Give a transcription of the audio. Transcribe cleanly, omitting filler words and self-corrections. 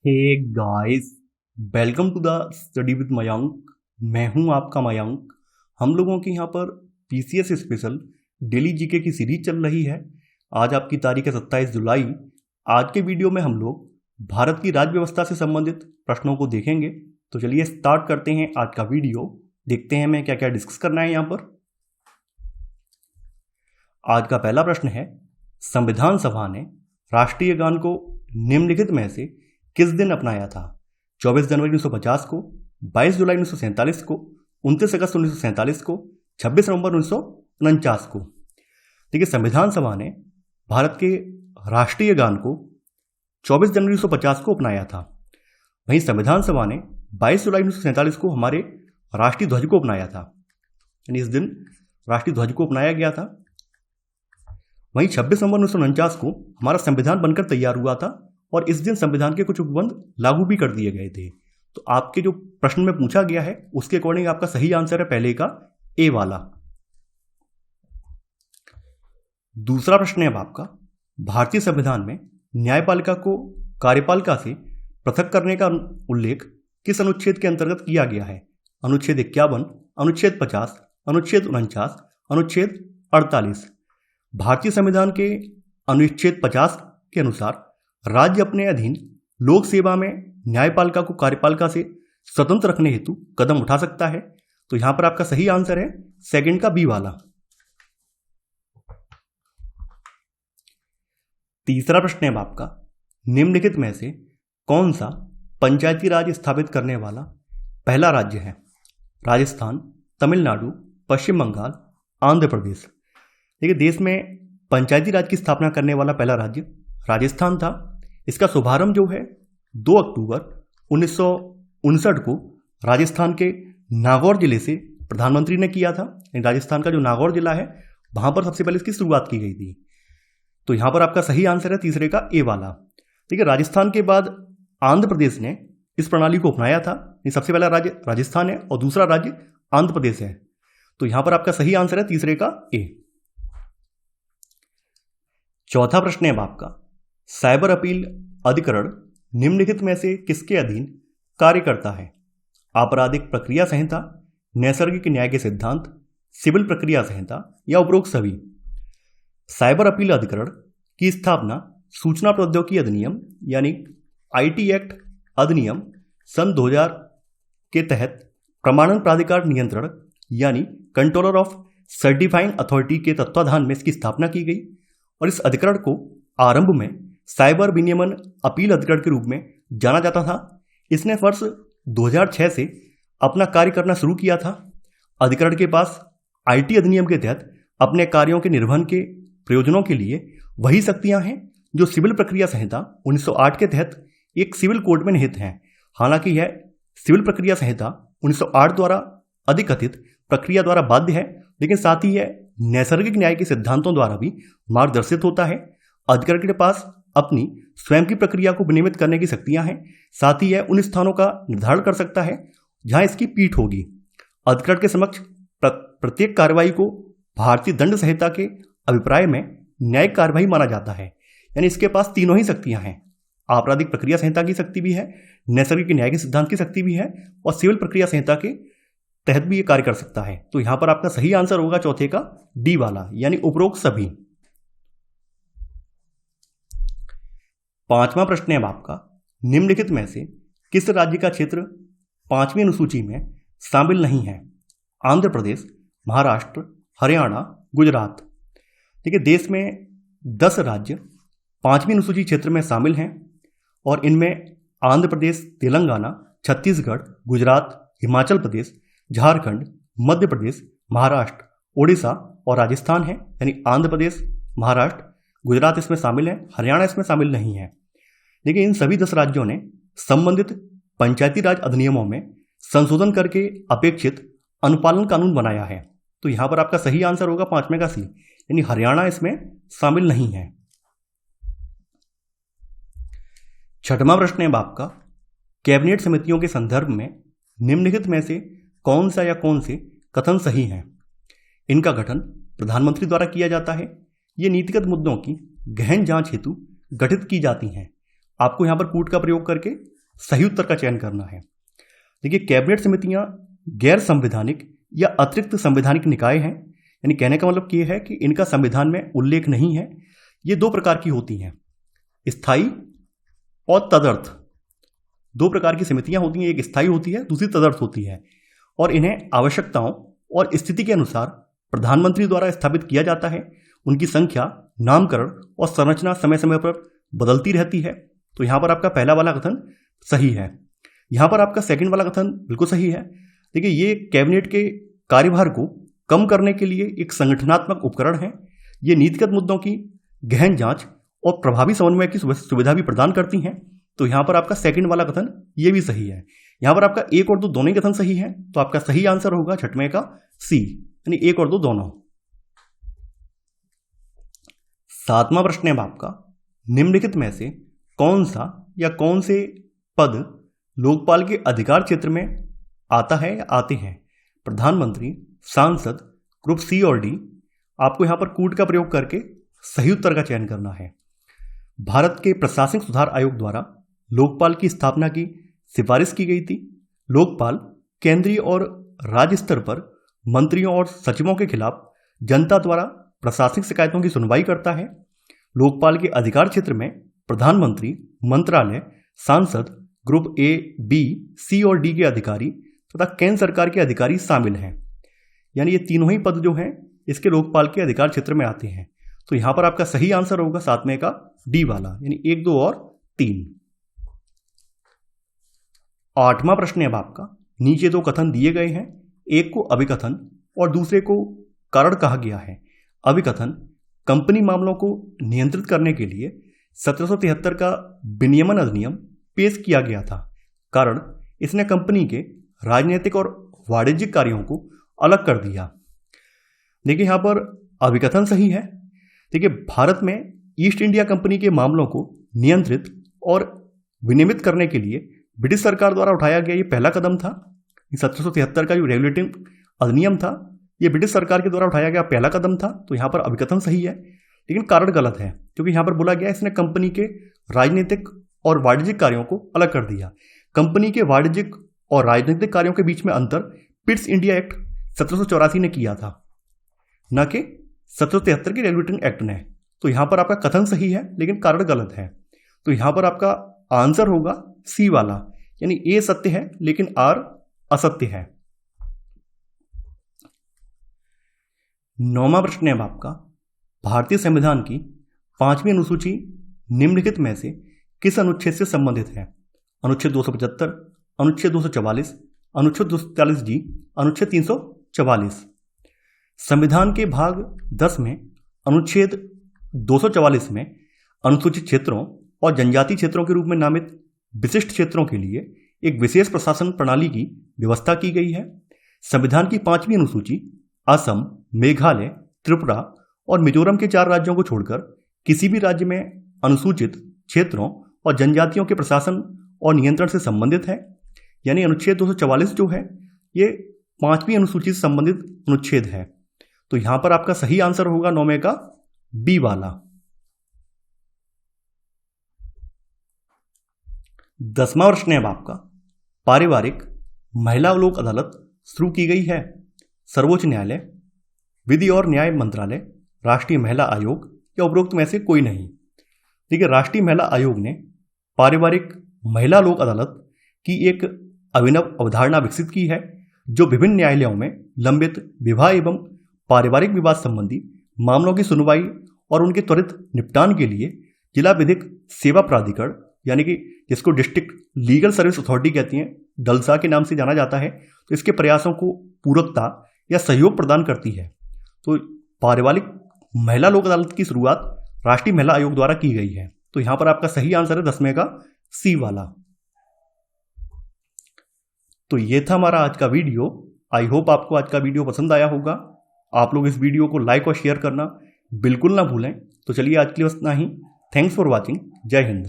Hey guys, welcome to the study with Mayank. मैं हूं आपका मयंक। हम लोगों के यहाँ पर पीसीएस स्पेशल डेली जीके की सीरीज चल रही है। आज आपकी तारीख है 27 जुलाई। आज के वीडियो में हम लोग भारत की राज्य व्यवस्था से संबंधित प्रश्नों को देखेंगे। तो चलिए स्टार्ट करते हैं आज का वीडियो। देखते हैं हमें क्या क्या डिस्कस करना है यहाँ पर। आज का पहला प्रश्न है, संविधान सभा ने राष्ट्रीय गान को निम्नलिखित में से किस दिन अपनाया था? 24 जनवरी 1950 को, 22 जुलाई 1947 को, 29 अगस्त 1947 को, 26 नवंबर 1949 को। देखिए, संविधान सभा ने भारत के राष्ट्रीय गान को 24 जनवरी 1950 को अपनाया था। वहीं संविधान सभा ने 22 जुलाई 1947 को हमारे राष्ट्रीय ध्वज को अपनाया था, यानी इस दिन राष्ट्रीय ध्वज को अपनाया गया था। वहीं 26 नवंबर 1949 को हमारा संविधान बनकर तैयार हुआ था और इस दिन संविधान के कुछ उपबंध लागू भी कर दिए गए थे। तो आपके जो प्रश्न में पूछा गया है उसके अकॉर्डिंग आपका सही आंसर है पहले का, ए वाला। दूसरा प्रश्न है अब आपका, भारतीय संविधान में न्यायपालिका को कार्यपालिका से पृथक करने का उल्लेख किस अनुच्छेद के अंतर्गत किया गया है? अनुच्छेद 51, अनुच्छेद 50, अनुच्छेद 49, अनुच्छेद 48। भारतीय संविधान के अनुच्छेद 50 के अनुसार राज्य अपने अधीन लोक सेवा में न्यायपालिका को कार्यपालिका से स्वतंत्र रखने हेतु कदम उठा सकता है। तो यहां पर आपका सही आंसर है सेकंड का, बी वाला। तीसरा प्रश्न है आपका, निम्नलिखित में से कौन सा पंचायती राज स्थापित करने वाला पहला राज्य है? राजस्थान, तमिलनाडु, पश्चिम बंगाल, आंध्र प्रदेश। देखिए, देश में पंचायती राज की स्थापना करने वाला पहला राज्य राजस्थान था। इसका शुभारंभ जो है 2 अक्टूबर 1959 को राजस्थान के नागौर जिले से प्रधानमंत्री ने किया था। राजस्थान का जो नागौर जिला है वहां पर सबसे पहले इसकी शुरुआत की गई थी। तो यहां पर आपका सही आंसर है तीसरे का, ए वाला। देखिए, राजस्थान के बाद आंध्र प्रदेश ने इस प्रणाली को अपनाया था। सबसे पहला राज्य राजस्थान है और दूसरा राज्य आंध्र प्रदेश है। तो यहां पर आपका सही आंसर है तीसरे का, ए। चौथा प्रश्न है आपका, साइबर अपील अधिकरण निम्नलिखित में से किसके अधीन कार्य करता है? आपराधिक प्रक्रिया संहिता, नैसर्गिक न्याय के सिद्धांत, सिविल प्रक्रिया संहिता या उपरोक्त सभी। साइबर अपील अधिकरण की स्थापना सूचना प्रौद्योगिकी अधिनियम यानी आईटी एक्ट अधिनियम सन 2000 के तहत प्रमाणन प्राधिकार नियंत्रण यानी कंट्रोलर ऑफ सर्टिफाइंग अथॉरिटी के तत्वाधान में इसकी स्थापना की गई। और इस अधिकरण को आरंभ में साइबर विनियमन अपील अधिकरण के रूप में जाना जाता था। इसने वर्ष 2006 से अपना कार्य करना शुरू किया था। अधिकरण के पास आईटी अधिनियम के तहत अपने कार्यों के निर्वहन के प्रयोजनों के लिए वही शक्तियां हैं जो सिविल प्रक्रिया संहिता 1908 के तहत एक सिविल कोड में निहित हैं। हालांकि यह सिविल प्रक्रिया संहिता 1908 द्वारा अधिकथित प्रक्रिया द्वारा बाध्य है, लेकिन साथ ही यह नैसर्गिक न्याय के सिद्धांतों द्वारा भी मार्गदर्शित होता है। अधिकरण के पास अपनी स्वयं की प्रक्रिया को विनियमित करने की शक्तियां हैं। साथ ही यह उन स्थानों का निर्धारण कर सकता है जहां इसकी पीठ होगी। अधिकरण के समक्ष प्रत्येक कार्रवाई को भारतीय दंड संहिता के अभिप्राय में न्यायिक कार्रवाई माना जाता है। यानी इसके पास तीनों ही शक्तियां हैं। आपराधिक प्रक्रिया संहिता की शक्ति भी है, नैसर्गिक न्याय के सिद्धांत की शक्ति भी है और सिविल प्रक्रिया संहिता के तहत भी ये कार्य कर सकता है। तो यहां पर आपका सही आंसर होगा चौथे का, डी वाला, यानी उपरोक्त सभी। पांचवा प्रश्न है आपका, निम्नलिखित में से किस राज्य का क्षेत्र 5वीं अनुसूची में शामिल नहीं है? आंध्र प्रदेश, महाराष्ट्र, हरियाणा, गुजरात। देखिए, देश में 10 राज्य 5वीं अनुसूची क्षेत्र में शामिल हैं और इनमें आंध्र प्रदेश, तेलंगाना, छत्तीसगढ़, गुजरात, हिमाचल प्रदेश, झारखंड, मध्य प्रदेश, महाराष्ट्र, ओडिशा और राजस्थान है। यानी आंध्र प्रदेश, महाराष्ट्र, गुजरात इसमें शामिल है, हरियाणा इसमें शामिल नहीं है। देखिए, इन सभी 10 राज्यों ने संबंधित पंचायती राज अधिनियमों में संशोधन करके अपेक्षित अनुपालन कानून बनाया है। तो यहां पर आपका सही आंसर होगा 5वें का, सी, यानी हरियाणा इसमें शामिल नहीं है। छठवां प्रश्न है आपका, कैबिनेट समितियों के संदर्भ में निम्नलिखित में से कौन सा या कौन से कथन सही हैं? इनका गठन प्रधानमंत्री द्वारा किया जाता है। ये नीतिगत मुद्दों की गहन जांच हेतु गठित की जाती हैं। आपको यहाँ पर कूट का प्रयोग करके सही उत्तर का चयन करना है। देखिए, कैबिनेट समितियां गैर संवैधानिक या अतिरिक्त संवैधानिक निकाय हैं, यानी कहने का मतलब ये है कि इनका संविधान में उल्लेख नहीं है। ये दो प्रकार की होती हैं, स्थायी और तदर्थ। दो प्रकार की समितियां होती हैं, एक स्थायी होती है, दूसरी तदर्थ होती है, और इन्हें आवश्यकताओं और स्थिति के अनुसार प्रधानमंत्री द्वारा स्थापित किया जाता है। उनकी संख्या, नामकरण और संरचना समय समय पर बदलती रहती है। तो यहां पर आपका पहला वाला कथन सही है। यहां पर आपका सेकंड वाला कथन बिल्कुल सही है। देखिए, ये कैबिनेट के कार्यभार को कम करने के लिए एक संगठनात्मक उपकरण है। ये नीतिगत मुद्दों की गहन जांच और प्रभावी समन्वय की सुविधा भी प्रदान करती हैं। तो यहां पर आपका सेकंड वाला कथन ये भी सही है। यहां पर आपका 1 और 2 दोनों ही कथन सही है, तो आपका सही आंसर होगा छठवें का सी, यानी 1 और 2 दोनों। 7वां प्रश्न है आपका, निम्नलिखित में से कौन सा या कौन से पद लोकपाल के अधिकार क्षेत्र में आता है या आते हैं? प्रधानमंत्री, सांसद, ग्रुप सी और डी। आपको यहां पर कूट का प्रयोग करके सही उत्तर का चयन करना है। भारत के प्रशासनिक सुधार आयोग द्वारा लोकपाल की स्थापना की सिफारिश की गई थी। लोकपाल केंद्रीय और राज्य स्तर पर मंत्रियों और सचिवों के खिलाफ जनता द्वारा प्रशासनिक शिकायतों की सुनवाई करता है। लोकपाल के अधिकार क्षेत्र में प्रधानमंत्री, मंत्रालय, सांसद, ग्रुप ए, बी, सी और डी के अधिकारी तथा केंद्र सरकार के अधिकारी शामिल हैं। यानी ये तीनों ही पद जो हैं इसके लोकपाल के अधिकार क्षेत्र में आते हैं। तो यहां पर आपका सही आंसर होगा 7वें का डी वाला, यानी 1, 2 और 3। 8वां प्रश्न है आपका, नीचे 2 कथन दिए गए हैं, एक को अभिकथन और दूसरे को कारण कहा गया है। अभिकथन, कंपनी मामलों को नियंत्रित करने के लिए 1773 का विनियमन अधिनियम पेश किया गया था। कारण, इसने कंपनी के राजनीतिक और वाणिज्यिक कार्यों को अलग कर दिया। देखिए, यहां पर अभिकथन सही है। देखिए, भारत में ईस्ट इंडिया कंपनी के मामलों को नियंत्रित और विनियमित करने के लिए ब्रिटिश सरकार द्वारा उठाया गया ये पहला कदम था। 1773 का जो रेगुलेटिंग अधिनियम था, ये ब्रिटिश सरकार के द्वारा उठाया गया पहला कदम था। तो यहां पर अभिकथन सही है, लेकिन कारण गलत है, क्योंकि यहां पर बोला गया इसने कंपनी के राजनीतिक और वाणिज्यिक कार्यों को अलग कर दिया। कंपनी के वाणिज्यिक और राजनीतिक कार्यों के बीच में अंतर पिट्स इंडिया एक्ट 1784 ने किया था, न कि 1773 के रेगुलेटिंग एक्ट ने। तो यहां पर आपका कथन सही है, लेकिन कारण गलत है। तो यहां पर आपका आंसर होगा सी वाला, यानी ए सत्य है लेकिन आर असत्य है। 9वां प्रश्न है आपका, भारतीय संविधान की 5वीं अनुसूची निम्नलिखित में से किस अनुच्छेद से संबंधित है? अनुच्छेद 275, अनुच्छेद 244, अनुच्छेद 243 जी, अनुच्छेद 344। संविधान के भाग 10 में अनुच्छेद 244 में अनुसूचित क्षेत्रों और जनजातीय क्षेत्रों के रूप में नामित विशिष्ट क्षेत्रों के लिए एक विशेष प्रशासन प्रणाली की व्यवस्था की गई है। संविधान की 5वीं अनुसूची असम, मेघालय, त्रिपुरा और मिजोरम के 4 राज्यों को छोड़कर किसी भी राज्य में अनुसूचित क्षेत्रों और जनजातियों के प्रशासन और नियंत्रण से संबंधित है। यानी अनुच्छेद 244 जो है ये 5वीं अनुसूची से संबंधित अनुच्छेद है। तो यहां पर आपका सही आंसर होगा 9वें का बी वाला। 10वां प्रश्न है आपका, पारिवारिक महिला लोक अदालत शुरू की गई है। सर्वोच्च न्यायालय, विधि और न्याय मंत्रालय, राष्ट्रीय महिला आयोग या उपरोक्त में से कोई नहीं। देखिए, राष्ट्रीय महिला आयोग ने पारिवारिक महिला लोक अदालत की एक अभिनव अवधारणा विकसित की है, जो विभिन्न न्यायालयों में लंबित विवाह एवं पारिवारिक विवाद संबंधी मामलों की सुनवाई और उनके त्वरित निपटान के लिए जिला विधिक सेवा प्राधिकरण, यानी कि जिसको डिस्ट्रिक्ट लीगल सर्विस अथॉरिटी कहती हैं, डलसा के नाम से जाना जाता है, तो इसके प्रयासों को पूरकता या सहयोग प्रदान करती है। तो पारिवारिक महिला लोक अदालत की शुरुआत राष्ट्रीय महिला आयोग द्वारा की गई है। तो यहां पर आपका सही आंसर है 10वें का सी वाला। तो ये था हमारा आज का वीडियो। आई होप आपको आज का वीडियो पसंद आया होगा। आप लोग इस वीडियो को लाइक और शेयर करना बिल्कुल ना भूलें। तो चलिए आज के लिए बस इतना ही। Thanks for watching. जय हिंद।